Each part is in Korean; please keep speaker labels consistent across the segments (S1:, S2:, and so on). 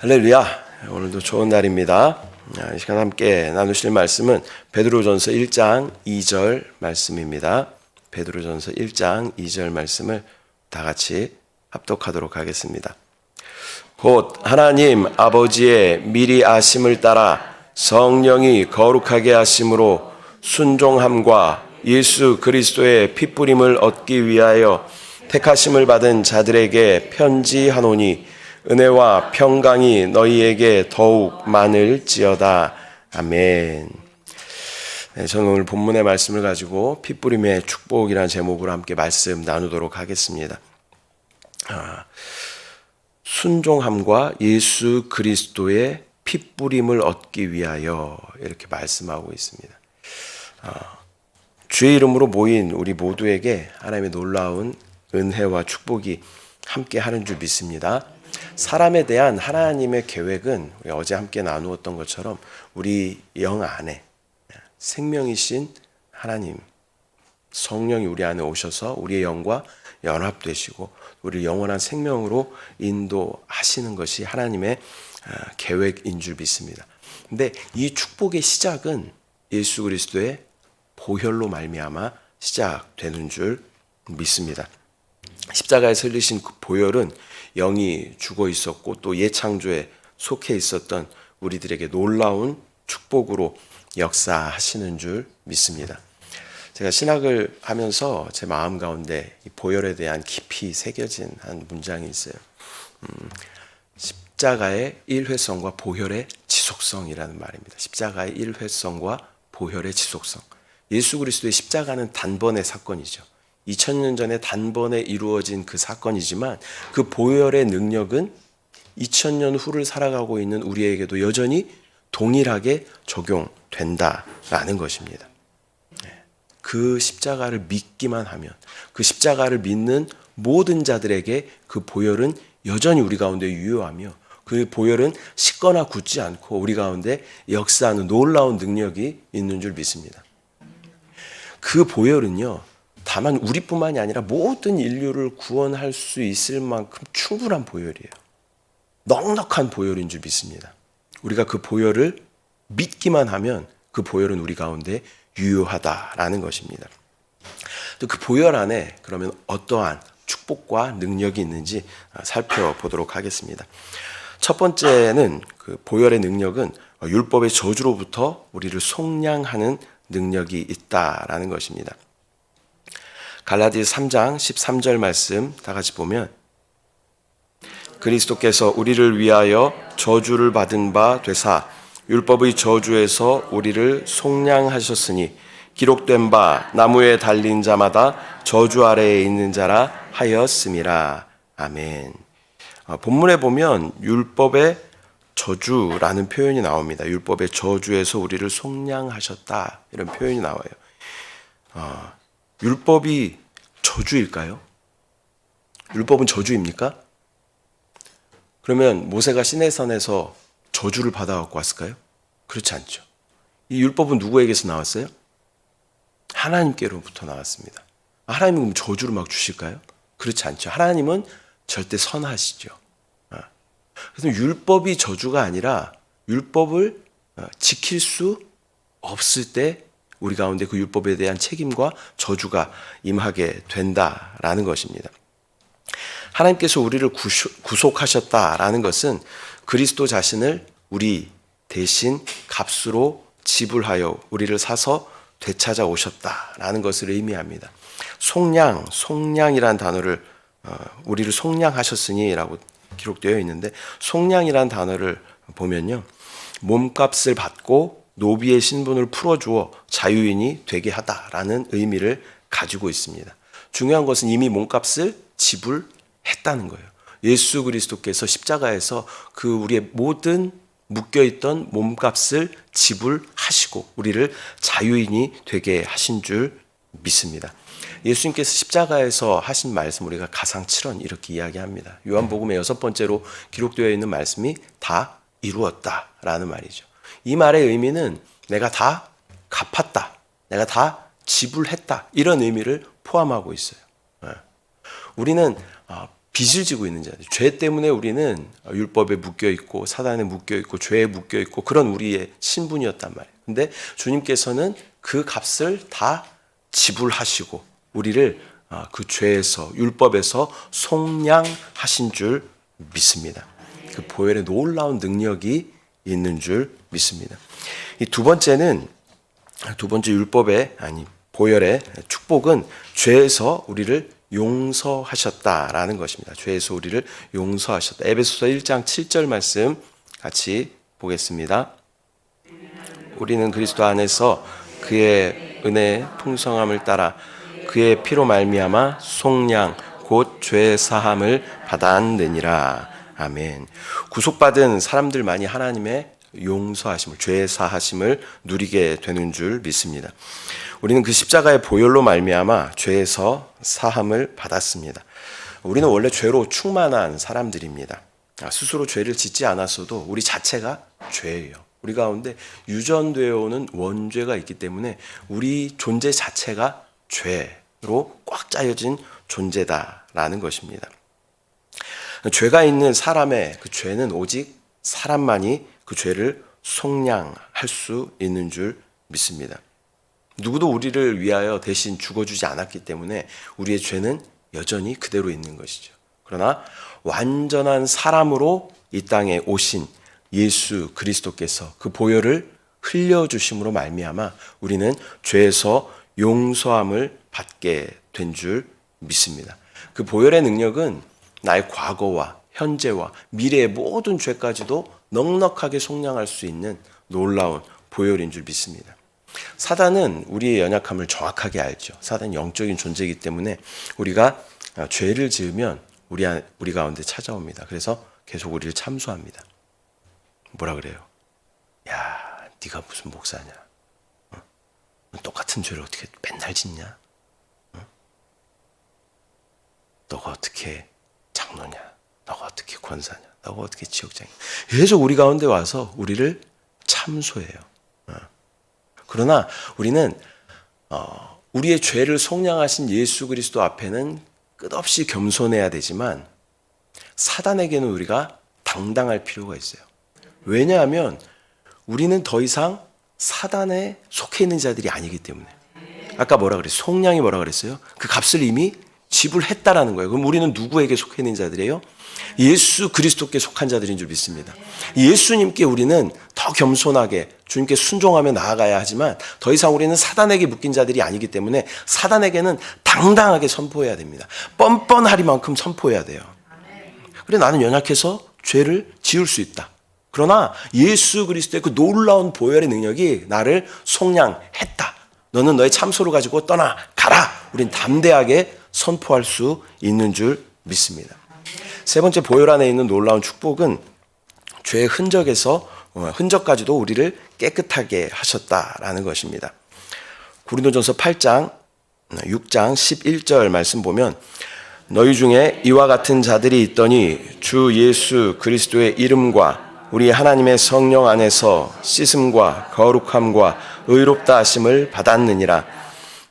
S1: 할렐루야. 오늘도 좋은 날입니다. 이 시간 함께 나누실 말씀은 베드로전서 1장 2절 말씀입니다. 베드로전서 1장 2절 말씀을 다 같이 합독하도록 하겠습니다. 곧 하나님 아버지의 미리 아심을 따라 성령이 거룩하게 하심으로 순종함과 예수 그리스도의 핏부림을 얻기 위하여 택하심을 받은 자들에게 편지하노니 은혜와 평강이 너희에게 더욱 많을지어다. 아멘. 네, 저는 오늘 본문의 말씀을 가지고 핏부림의 축복이라는 제목으로 함께 말씀 나누도록 하겠습니다. 순종함과 예수 그리스도의 핏부림을 얻기 위하여 이렇게 말씀하고 있습니다. 주의 이름으로 모인 우리 모두에게 하나님의 놀라운 은혜와 축복이 함께 하는 줄 믿습니다. 사람에 대한 하나님의 계획은 우리 어제 함께 나누었던 것처럼 우리 영 안에 생명이신 하나님, 성령이 우리 안에 오셔서 우리의 영과 연합되시고 우리를 영원한 생명으로 인도하시는 것이 하나님의 계획인 줄 믿습니다. 근데 이 축복의 시작은 예수 그리스도의 보혈로 말미암아 시작되는 줄 믿습니다. 십자가에서 흘리신 그 보혈은 영이 죽어 있었고 또 예창조에 속해 있었던 우리들에게 놀라운 축복으로 역사하시는 줄 믿습니다. 제가 신학을 하면서 제 마음 가운데 이 보혈에 대한 깊이 새겨진 한 문장이 있어요. 십자가의 일회성과 보혈의 지속성이라는 말입니다. 십자가의 일회성과 보혈의 지속성. 예수 그리스도의 십자가는 단번의 사건이죠. 2000년 전에 단번에 이루어진 그 사건이지만 그 보혈의 능력은 2000년 후를 살아가고 있는 우리에게도 여전히 동일하게 적용된다라는 것입니다. 그 십자가를 믿기만 하면, 그 십자가를 믿는 모든 자들에게 그 보혈은 여전히 우리 가운데 유효하며 그 보혈은 식거나 굳지 않고 우리 가운데 역사하는 놀라운 능력이 있는 줄 믿습니다. 그 보혈은요, 다만 우리뿐만이 아니라 모든 인류를 구원할 수 있을 만큼 충분한 보혈이에요. 넉넉한 보혈인 줄 믿습니다. 우리가 그 보혈을 믿기만 하면 그 보혈은 우리 가운데 유효하다라는 것입니다. 또 그 보혈 안에 그러면 어떠한 축복과 능력이 있는지 살펴보도록 하겠습니다. 첫 번째는 그 보혈의 능력은 율법의 저주로부터 우리를 속량하는 능력이 있다라는 것입니다. 갈라디아서 3장 13절 말씀 다 같이 보면 그리스도께서 우리를 위하여 저주를 받은 바 되사 율법의 저주에서 우리를 속량하셨으니 기록된 바 나무에 달린 자마다 저주 아래에 있는 자라 하였음이라. 아멘. 본문에 보면 율법의 저주라는 표현이 나옵니다. 율법의 저주에서 우리를 속량하셨다 이런 표현이 나와요. 율법이 저주일까요? 율법은 저주입니까? 그러면 모세가 시내산에서 저주를 받아갖고 왔을까요? 그렇지 않죠. 이 율법은 누구에게서 나왔어요? 하나님께로부터 나왔습니다. 하나님은 그럼 저주를 막 주실까요? 그렇지 않죠. 하나님은 절대 선하시죠. 그래서 율법이 저주가 아니라 율법을 지킬 수 없을 때 우리 가운데 그 율법에 대한 책임과 저주가 임하게 된다라는 것입니다. 하나님께서 우리를 구속하셨다라는 것은 그리스도 자신을 우리 대신 값으로 지불하여 우리를 사서 되찾아 오셨다라는 것을 의미합니다. 속량이라는 단어를 우리를 속량하셨으니라고 기록되어 있는데 속량이라는 단어를 보면요. 몸값을 받고 노비의 신분을 풀어주어 자유인이 되게 하다라는 의미를 가지고 있습니다. 중요한 것은 이미 몸값을 지불했다는 거예요. 예수 그리스도께서 십자가에서 그 우리의 모든 묶여있던 몸값을 지불하시고 우리를 자유인이 되게 하신 줄 믿습니다. 예수님께서 십자가에서 하신 말씀 우리가 가상칠언 이렇게 이야기합니다. 요한복음의 6번째로 기록되어 있는 말씀이 다 이루었다라는 말이죠. 이 말의 의미는 내가 다 갚았다, 내가 다 지불했다 이런 의미를 포함하고 있어요. 우리는 빚을 지고 있는 자들. 죄 때문에 우리는 율법에 묶여 있고 사단에 묶여 있고 죄에 묶여 있고 그런 우리의 신분이었단 말이에요. 근데 주님께서는 그 값을 다 지불하시고 우리를 그 죄에서 율법에서 속량하신 줄 믿습니다. 그 보혈의 놀라운 능력이 있는 줄 믿습니다. 이 두 번째 율법의 보혈의 축복은 죄에서 우리를 용서하셨다라는 것입니다. 죄에서 우리를 용서하셨다. 에베소서 1장 7절 말씀 같이 보겠습니다. 우리는 그리스도 안에서 그의 은혜의 풍성함을 따라 그의 피로 말미암아 속량 곧 죄 사함을 받았느니라. 아멘. 구속받은 사람들만이 하나님의 용서하심을, 죄 사하심을 누리게 되는 줄 믿습니다. 우리는 그 십자가의 보혈로 말미암아 죄에서 사함을 받았습니다. 우리는 원래 죄로 충만한 사람들입니다. 스스로 죄를 짓지 않았어도 우리 자체가 죄예요. 우리 가운데 유전되어 오는 원죄가 있기 때문에 우리 존재 자체가 죄로 꽉 짜여진 존재다라는 것입니다. 죄가 있는 사람의 그 죄는 오직 사람만이 그 죄를 속량할 수 있는 줄 믿습니다. 누구도 우리를 위하여 대신 죽어주지 않았기 때문에 우리의 죄는 여전히 그대로 있는 것이죠. 그러나 완전한 사람으로 이 땅에 오신 예수 그리스도께서 그 보혈을 흘려주심으로 말미암아 우리는 죄에서 용서함을 받게 된 줄 믿습니다. 그 보혈의 능력은 나의 과거와 현재와 미래의 모든 죄까지도 넉넉하게 속량할 수 있는 놀라운 보혈인 줄 믿습니다. 사단은 우리의 연약함을 정확하게 알죠. 사단은 영적인 존재이기 때문에 우리가 죄를 지으면 우리 가운데 찾아옵니다. 그래서 계속 우리를 참수합니다. 뭐라 그래요? 야, 네가 무슨 목사냐? 똑같은 죄를 어떻게 맨날 짓냐? 너가 어떻게 장로냐? 너가 어떻게 권사냐? 너가 어떻게 지역장이냐? 계속 우리 가운데 와서 우리를 참소해요. 그러나 우리는 우리의 죄를 속량하신 예수 그리스도 앞에는 끝없이 겸손해야 되지만 사단에게는 우리가 당당할 필요가 있어요. 왜냐하면 우리는 더 이상 사단에 속해 있는 자들이 아니기 때문에. 아까 뭐라 그랬어요? 속량이 뭐라 그랬어요? 그 값을 이미 지불했다라는 거예요. 그럼 우리는 누구에게 속해 있는 자들이에요? 예수 그리스도께 속한 자들인 줄 믿습니다. 예수님께 우리는 더 겸손하게 주님께 순종하며 나아가야 하지만 더 이상 우리는 사단에게 묶인 자들이 아니기 때문에 사단에게는 당당하게 선포해야 됩니다. 뻔뻔하리만큼 선포해야 돼요. 그래, 나는 연약해서 죄를 지을 수 있다. 그러나 예수 그리스도의 그 놀라운 보혈의 능력이 나를 속량했다. 너는 너의 참소를 가지고 떠나가라. 우린 담대하게 선포할 수 있는 줄 믿습니다. 세 번째, 보혈 안에 있는 놀라운 축복은 죄의 흔적까지도 우리를 깨끗하게 하셨다라는 것입니다. 고린도전서 8장 6장 11절 말씀 보면 너희 중에 이와 같은 자들이 있더니 주 예수 그리스도의 이름과 우리 하나님의 성령 안에서 씻음과 거룩함과 의롭다 하심을 받았느니라.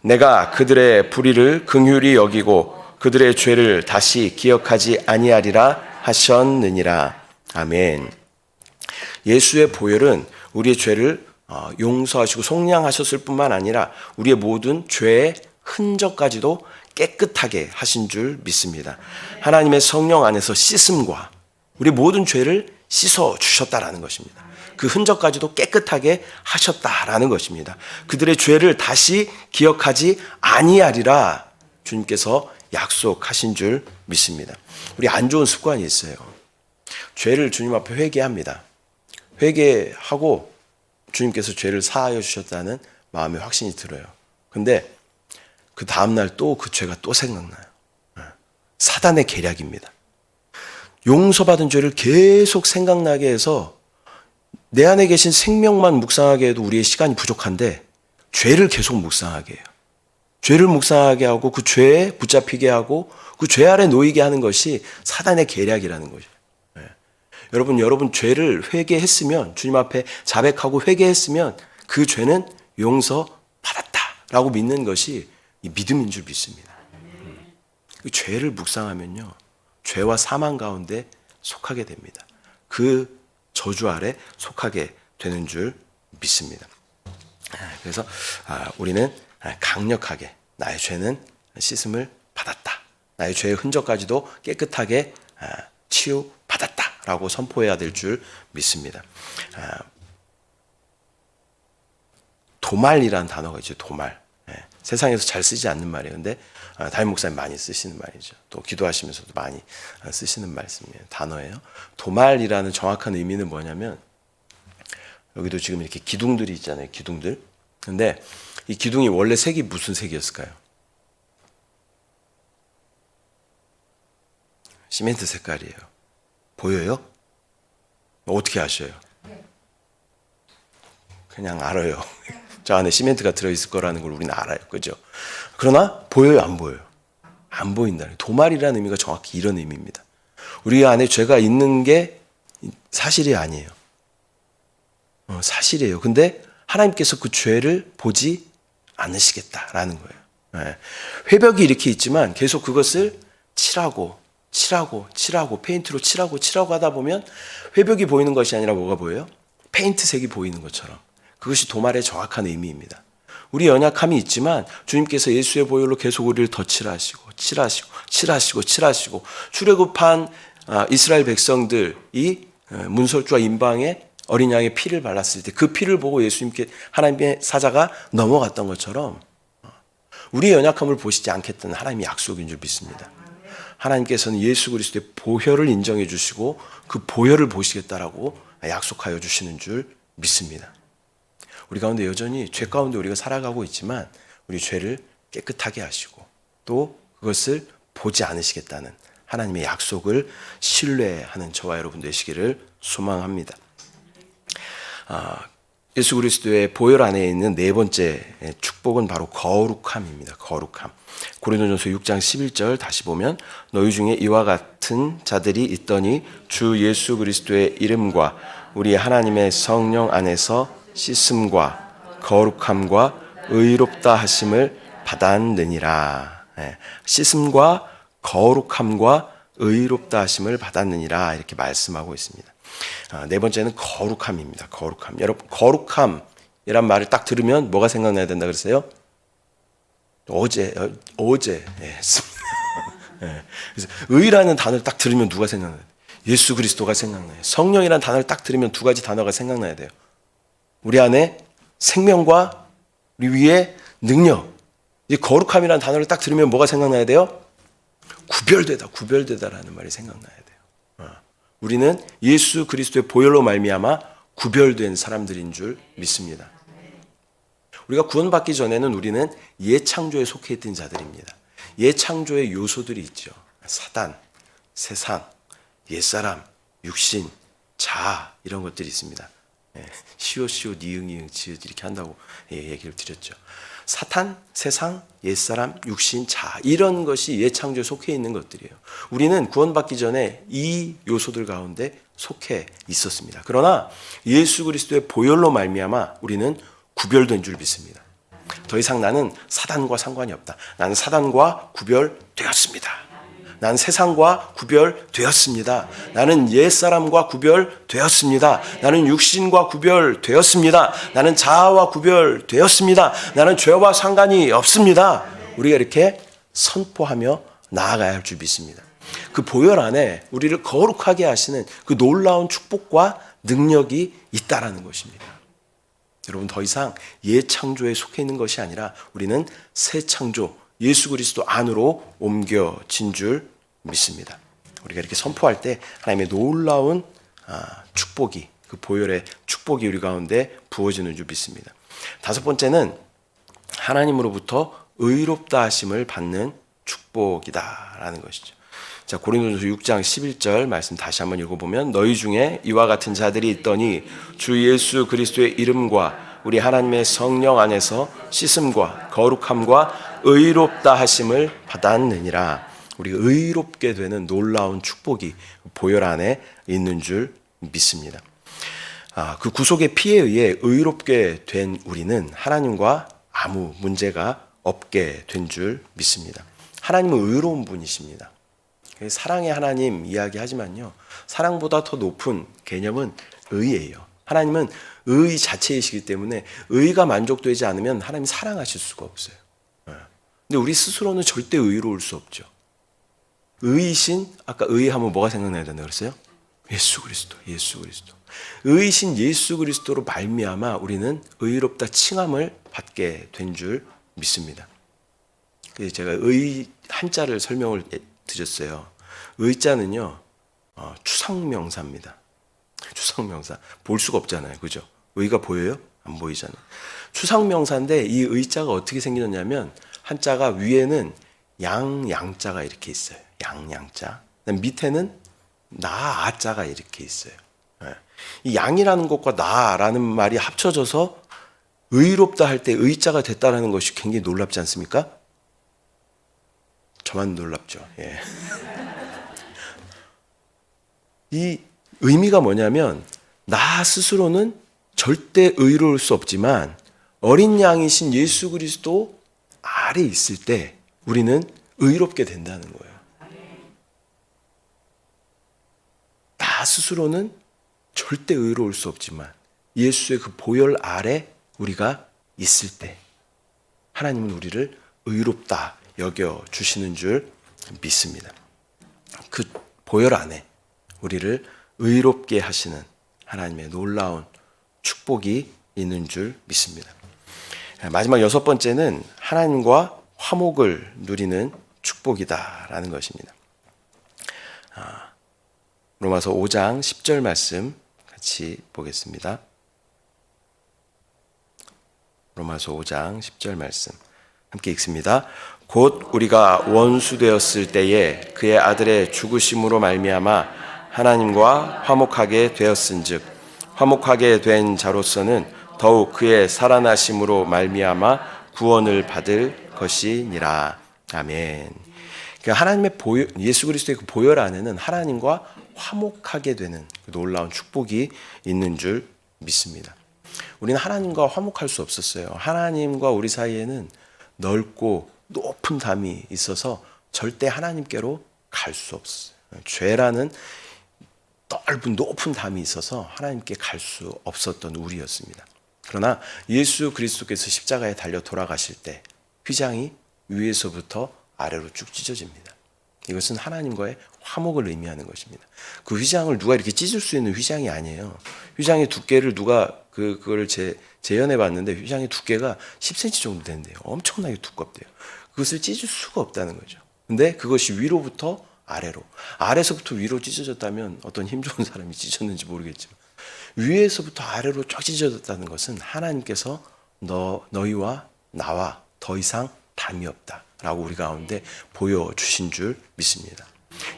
S1: 내가 그들의 불의를 긍휼히 여기고 그들의 죄를 다시 기억하지 아니하리라 하셨느니라. 아멘. 예수의 보혈은 우리의 죄를 용서하시고 속량하셨을 뿐만 아니라 우리의 모든 죄의 흔적까지도 깨끗하게 하신 줄 믿습니다. 하나님의 성령 안에서 씻음과 우리 모든 죄를 씻어 주셨다라는 것입니다. 그 흔적까지도 깨끗하게 하셨다라는 것입니다. 그들의 죄를 다시 기억하지 아니하리라 주님께서 약속하신 줄 믿습니다. 우리 안 좋은 습관이 있어요. 죄를 주님 앞에 회개합니다. 회개하고 주님께서 죄를 사하여 주셨다는 마음의 확신이 들어요. 근데 그 다음날 또 그 죄가 또 생각나요. 사단의 계략입니다. 용서받은 죄를 계속 생각나게 해서 내 안에 계신 생명만 묵상하게 해도 우리의 시간이 부족한데 죄를 계속 묵상하게 해요. 죄를 묵상하게 하고 그 죄에 붙잡히게 하고 그 죄 아래 놓이게 하는 것이 사단의 계략이라는 거죠. 여러분 죄를 회개했으면 주님 앞에 자백하고 회개했으면 그 죄는 용서받았다라고 믿는 것이 이 믿음인 줄 믿습니다. 그 죄를 묵상하면요, 죄와 사망 가운데 속하게 됩니다. 그 저주 아래 속하게 되는 줄 믿습니다. 그래서 우리는 강력하게 나의 죄는 씻음을 받았다. 나의 죄의 흔적까지도 깨끗하게 치유받았다라고 선포해야 될 줄 믿습니다. 도말이라는 단어가 있죠. 도말. 세상에서 잘 쓰지 않는 말이에요. 근데 담임 목사님 많이 쓰시는 말이죠. 또 기도하시면서도 많이 쓰시는 말씀이에요. 단어예요. 도말이라는 정확한 의미는 뭐냐면 여기도 지금 이렇게 기둥들이 있잖아요. 기둥들. 근데 이 기둥이 원래 색이 무슨 색이었을까요? 시멘트 색깔이에요. 보여요? 어떻게 아셔요? 그냥 알아요. 저 안에 시멘트가 들어있을 거라는 걸 우리는 알아요. 그죠? 그러나 보여요? 안 보여요? 안 보인다는. 도말이라는 의미가 정확히 이런 의미입니다. 우리 안에 죄가 있는 게 사실이 아니에요. 사실이에요. 근데 하나님께서 그 죄를 보지 않으시겠다라는 거예요. 회벽이 이렇게 있지만 계속 그것을 칠하고 페인트로 칠하고 하다 보면 회벽이 보이는 것이 아니라 뭐가 보여요? 페인트색이 보이는 것처럼. 그것이 도말의 정확한 의미입니다. 우리 연약함이 있지만 주님께서 예수의 보혈로 계속 우리를 더 칠하시고 출애굽한 이스라엘 백성들이 문설주와 임방에 어린 양의 피를 발랐을 때 그 피를 보고 예수님께 하나님의 사자가 넘어갔던 것처럼 우리의 연약함을 보시지 않겠다는 하나님의 약속인 줄 믿습니다. 하나님께서는 예수 그리스도의 보혈을 인정해 주시고 그 보혈을 보시겠다라고 약속하여 주시는 줄 믿습니다. 우리 가운데 여전히 죄 가운데 우리가 살아가고 있지만 우리 죄를 깨끗하게 하시고 또 그것을 보지 않으시겠다는 하나님의 약속을 신뢰하는 저와 여러분 되시기를 소망합니다. 예수 그리스도의 보혈 안에 있는 네 번째 축복은 바로 거룩함입니다. 거룩함. 고린도전서 6장 11절 다시 보면 너희 중에 이와 같은 자들이 있더니 주 예수 그리스도의 이름과 우리 하나님의 성령 안에서 씻음과 거룩함과 의롭다 하심을 받았느니라. 씻음과 거룩함과 의롭다 하심을 받았느니라 이렇게 말씀하고 있습니다. 네 번째는 거룩함입니다. 거룩함. 여러분 거룩함이란 말을 딱 들으면 뭐가 생각나야 된다 그랬어요? 어제 했습니다. 그래서 의라는 단어를 딱 들으면 누가 생각나요? 예수 그리스도가 생각나요. 성령이라는 단어를 딱 들으면 두 가지 단어가 생각나야 돼요. 우리 안에 생명과 우리 위에 능력. 이 거룩함이라는 단어를 딱 들으면 뭐가 생각나야 돼요? 구별되다라는 말이 생각나야 돼요. 우리는 예수 그리스도의 보혈로 말미암아 구별된 사람들인 줄 믿습니다. 우리가 구원받기 전에는 우리는 예창조에 속해 있던 자들입니다. 예창조의 요소들이 있죠. 사단, 세상, 옛사람, 육신, 자아 이런 것들이 있습니다. 시오, 니응, 지읒 이렇게 한다고 얘기를 드렸죠. 사탄, 세상, 옛사람, 육신, 자아 이런 것이 예창조에 속해 있는 것들이에요. 우리는 구원받기 전에 이 요소들 가운데 속해 있었습니다. 그러나 예수 그리스도의 보혈로 말미암아 우리는 구별된 줄 믿습니다. 더 이상 나는 사단과 상관이 없다. 나는 사단과 구별되었습니다. 나는 세상과 구별되었습니다. 나는 옛사람과 구별되었습니다. 나는 육신과 구별되었습니다. 나는 자아와 구별되었습니다. 나는 죄와 상관이 없습니다. 우리가 이렇게 선포하며 나아가야 할 줄 믿습니다. 그 보혈 안에 우리를 거룩하게 하시는 그 놀라운 축복과 능력이 있다라는 것입니다. 여러분 더 이상 예창조에 속해 있는 것이 아니라 우리는 새 창조 예수 그리스도 안으로 옮겨진 줄 믿습니다. 우리가 이렇게 선포할 때 하나님의 놀라운 축복이 그 보혈의 축복이 우리 가운데 부어지는 줄 믿습니다. 다섯 번째는 하나님으로부터 의롭다 하심을 받는 축복이다라는 것이죠. 자, 고린도전서 6장 11절 말씀 다시 한번 읽어보면 너희 중에 이와 같은 자들이 있더니 주 예수 그리스도의 이름과 우리 하나님의 성령 안에서 씻음과 거룩함과 의롭다 하심을 받았느니라. 우리 의롭게 되는 놀라운 축복이 보혈 안에 있는 줄 믿습니다. 그 구속의 피에 의해 의롭게 된 우리는 하나님과 아무 문제가 없게 된 줄 믿습니다. 하나님은 의로운 분이십니다. 사랑의 하나님 이야기하지만요, 사랑보다 더 높은 개념은 의예요. 하나님은 의 자체이시기 때문에 의가 만족되지 않으면 하나님 사랑하실 수가 없어요. 근데 우리 스스로는 절대 의로울 수 없죠. 의이신, 아까 의하면 뭐가 생각나야 된다고 그랬어요? 예수 그리스도, 예수 그리스도. 의이신 예수 그리스도로 말미암아 우리는 의롭다 칭함을 받게 된 줄 믿습니다. 그래서 제가 의 한자를 설명을 드렸어요. 의자는요, 추상명사입니다. 추상명사. 볼 수가 없잖아요. 그죠? 의가 보여요? 안 보이잖아요. 추상명사인데 이 의자가 어떻게 생겼냐면 한자가 위에는 양자가 이렇게 있어요. 양자. 밑에는 아자가 이렇게 있어요. 이 양이라는 것과 나라는 말이 합쳐져서 의롭다 할 때 의자가 됐다라는 것이 굉장히 놀랍지 않습니까? 저만 놀랍죠. 예. 이 의미가 뭐냐면 나 스스로는 절대 의로울 수 없지만 어린 양이신 예수 그리스도 아래 있을 때 우리는 의롭게 된다는 거예요. 나 스스로는 절대 의로울 수 없지만 예수의 그 보혈 아래 우리가 있을 때 하나님은 우리를 의롭다 여겨 주시는 줄 믿습니다. 그 보혈 안에 우리를 의롭게 하시는 하나님의 놀라운 축복이 있는 줄 믿습니다. 마지막 6번째는 하나님과 화목을 누리는 축복이다라는 것입니다. 로마서 5장 10절 말씀 같이 보겠습니다. 로마서 5장 10절 말씀 함께 읽습니다. 곧 우리가 원수 되었을 때에 그의 아들의 죽으심으로 말미암아 하나님과 화목하게 되었은즉 화목하게 된 자로서는 더욱 그의 살아나심으로 말미암아 구원을 받을 것이니라. 아멘. 그러니까 하나님의 예수 그리스도의 그 보혈 안에는 하나님과 화목하게 되는 그 놀라운 축복이 있는 줄 믿습니다. 우리는 하나님과 화목할 수 없었어요. 하나님과 우리 사이에는 넓고 높은 담이 있어서 절대 하나님께로 갈 수 없어요. 죄라는 넓은 높은 담이 있어서 하나님께 갈 수 없었던 우리였습니다. 그러나 예수 그리스도께서 십자가에 달려 돌아가실 때 휘장이 위에서부터 아래로 쭉 찢어집니다. 이것은 하나님과의 화목을 의미하는 것입니다. 그 휘장을 누가 이렇게 찢을 수 있는 휘장이 아니에요. 휘장의 두께를 누가 그걸 재현해 봤는데 휘장의 두께가 10cm 정도 된대요. 엄청나게 두껍대요. 그것을 찢을 수가 없다는 거죠. 근데 그것이 위로부터 아래로, 아래서부터 위로 찢어졌다면 어떤 힘 좋은 사람이 찢었는지 모르겠지만 위에서부터 아래로 쫙 찢어졌다는 것은 하나님께서 너희와 나와 더 이상 담이 없다라고 우리 가운데 보여주신 줄 믿습니다.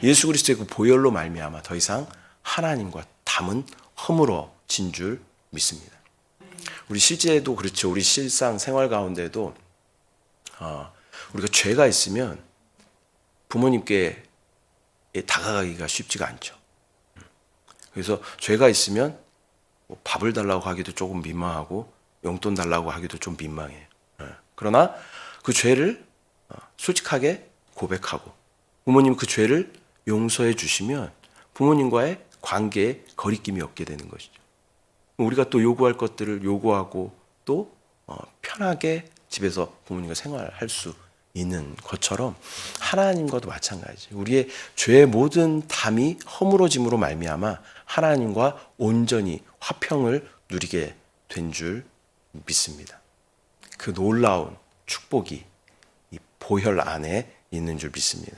S1: 예수 그리스도의 그 보혈로 말미암아 더 이상 하나님과 담은 허물어진 줄 믿습니다. 우리 실제도 그렇죠. 우리 실상 생활 가운데도 우리가 죄가 있으면 부모님께 다가가기가 쉽지가 않죠. 그래서 죄가 있으면 밥을 달라고 하기도 조금 민망하고 용돈 달라고 하기도 좀 민망해요. 그러나 그 죄를 솔직하게 고백하고 부모님 그 죄를 용서해 주시면 부모님과의 관계에 거리낌이 없게 되는 것이죠. 우리가 또 요구할 것들을 요구하고 또 편하게 집에서 부모님과 생활할 수 있는 것처럼 하나님과도 마찬가지. 우리의 죄의 모든 담이 허물어짐으로 말미암아 하나님과 온전히 화평을 누리게 된 줄 믿습니다. 그 놀라운 축복이 이 보혈 안에 있는 줄 믿습니다.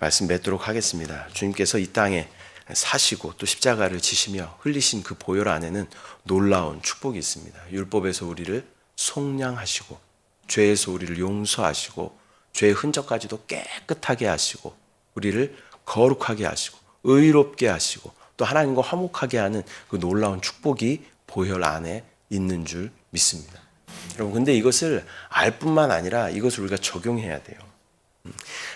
S1: 말씀 맺도록 하겠습니다. 주님께서 이 땅에 사시고 또 십자가를 지시며 흘리신 그 보혈 안에는 놀라운 축복이 있습니다. 율법에서 우리를 속량하시고 죄에서 우리를 용서하시고 죄의 흔적까지도 깨끗하게 하시고 우리를 거룩하게 하시고 의롭게 하시고 또 하나님과 화목하게 하는 그 놀라운 축복이 보혈 안에 있는 줄 믿습니다. 여러분, 근데 이것을 알 뿐만 아니라 이것을 우리가 적용해야 돼요.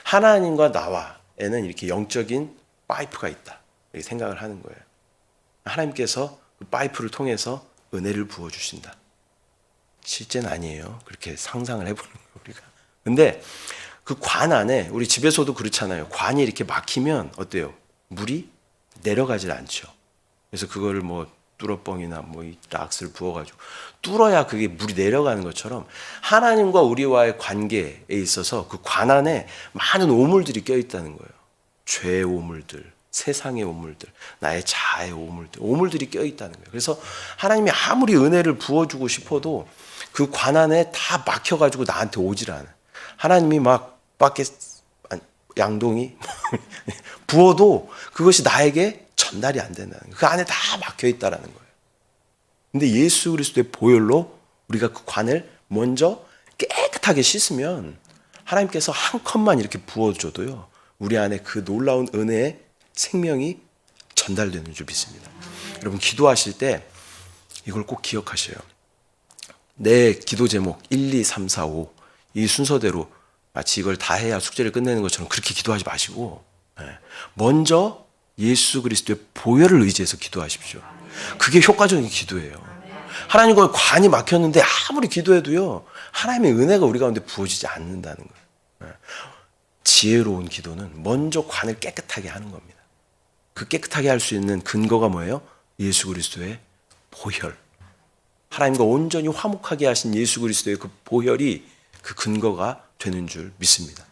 S1: 하나님과 나와에는 이렇게 영적인 파이프가 있다 이렇게 생각을 하는 거예요. 하나님께서 그 파이프를 통해서 은혜를 부어주신다. 실제는 아니에요. 그렇게 상상을 해보는 거예요, 우리가. 근데 그 관 안에, 우리 집에서도 그렇잖아요. 관이 이렇게 막히면 어때요? 물이 내려가질 않죠. 그래서 그거를 뭐 뚫어뻥이나 뭐 락스를 부어가지고 뚫어야 그게 물이 내려가는 것처럼 하나님과 우리와의 관계에 있어서 그 관 안에 많은 오물들이 껴있다는 거예요. 죄의 오물들, 세상의 오물들, 나의 자아의 오물들이 껴있다는 거예요. 그래서 하나님이 아무리 은혜를 부어주고 싶어도 그 관 안에 다 막혀가지고 나한테 오질 않아요. 하나님이 막 밖에 양동이 부어도 그것이 나에게 전달이 안 된다는 거예요. 그 안에 다 막혀 있다라는 거예요. 근데 예수 그리스도의 보혈로 우리가 그 관을 먼저 깨끗하게 씻으면 하나님께서 한 컵만 이렇게 부어줘도요, 우리 안에 그 놀라운 은혜의 생명이 전달되는 줄 믿습니다. 여러분, 기도하실 때 이걸 꼭 기억하셔요. 내 기도 제목 1, 2, 3, 4, 5 이 순서대로 마치 이걸 다 해야 숙제를 끝내는 것처럼 그렇게 기도하지 마시고 먼저 예수 그리스도의 보혈을 의지해서 기도하십시오. 그게 효과적인 기도예요. 하나님과 관이 막혔는데 아무리 기도해도요, 하나님의 은혜가 우리 가운데 부어지지 않는다는 거예요. 지혜로운 기도는 먼저 관을 깨끗하게 하는 겁니다. 그 깨끗하게 할 수 있는 근거가 뭐예요? 예수 그리스도의 보혈. 하나님과 온전히 화목하게 하신 예수 그리스도의 그 보혈이 그 근거가 되는 줄 믿습니다.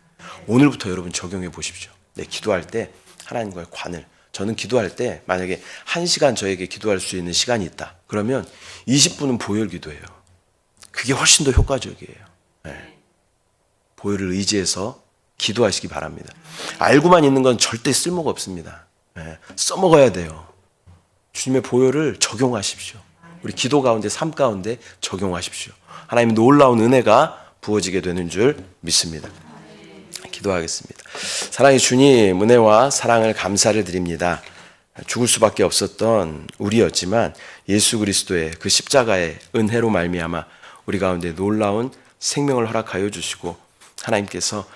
S1: 오늘부터 여러분 적용해 보십시오. 기도할 때 하나님과의 관을, 저는 기도할 때 만약에 1시간 저에게 기도할 수 있는 시간이 있다. 그러면 20분은 보혈 기도예요. 그게 훨씬 더 효과적이에요. 보혈을 의지해서 기도하시기 바랍니다. 알고만 있는 건 절대 쓸모가 없습니다. 써먹어야 돼요. 주님의 보혈을 적용하십시오. 우리 기도 가운데, 삶 가운데 적용하십시오. 하나님의 놀라운 은혜가 부어지게 되는 줄 믿습니다. 기도하겠습니다. 사랑의 주님, 은혜와 사랑을 감사를 드립니다. 죽을 수밖에 없었던 우리였지만 예수 그리스도의 그 십자가의 은혜로 말미암아 우리 가운데 놀라운 생명을 허락하여 주시고 하나님께서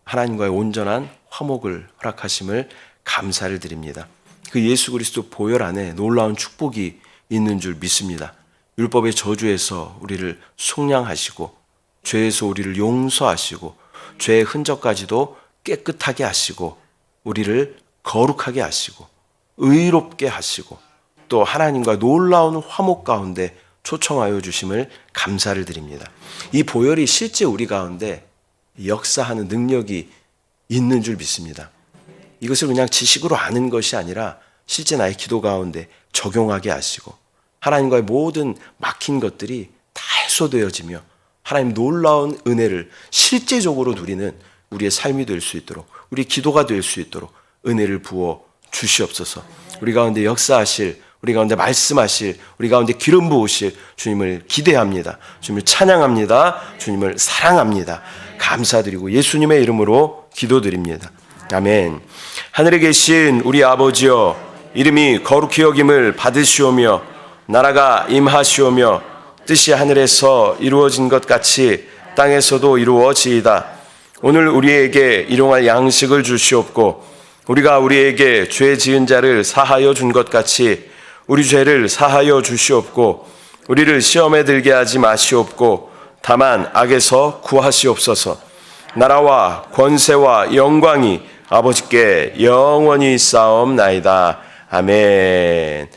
S1: 하나님과의 온전한 화목을 허락하심을 감사를 드립니다. 그 예수 그리스도 보혈 안에 놀라운 축복이 있는 줄 믿습니다. 율법의 저주에서 우리를 속량하시고 죄에서 우리를 용서하시고 죄의 흔적까지도 깨끗하게 하시고 우리를 거룩하게 하시고 의롭게 하시고 또 하나님과 놀라운 화목 가운데 초청하여 주심을 감사를 드립니다. 이 보혈이 실제 우리 가운데 역사하는 능력이 있는 줄 믿습니다. 이것을 그냥 지식으로 아는 것이 아니라 실제 나의 기도 가운데 적용하게 하시고 하나님과의 모든 막힌 것들이 다 해소되어지며 하나님 놀라운 은혜를 실제적으로 누리는 우리의 삶이 될 수 있도록, 우리 기도가 될 수 있도록 은혜를 부어 주시옵소서. 우리 가운데 역사하실, 우리 가운데 말씀하실, 우리 가운데 기름 부으실 주님을 기대합니다. 주님을 찬양합니다. 주님을 사랑합니다. 감사드리고 예수님의 이름으로 기도드립니다. 아멘. 하늘에 계신 우리 아버지여, 이름이 거룩히 여김을 받으시오며 나라가 임하시오며 뜻이 하늘에서 이루어진 것 같이 땅에서도 이루어지이다. 오늘 우리에게 일용할 양식을 주시옵고 우리가 우리에게 죄 지은 자를 사하여 준 것 같이 우리 죄를 사하여 주시옵고 우리를 시험에 들게 하지 마시옵고 다만 악에서 구하시옵소서. 나라와 권세와 영광이 아버지께 영원히 있사옵나이다. 아멘.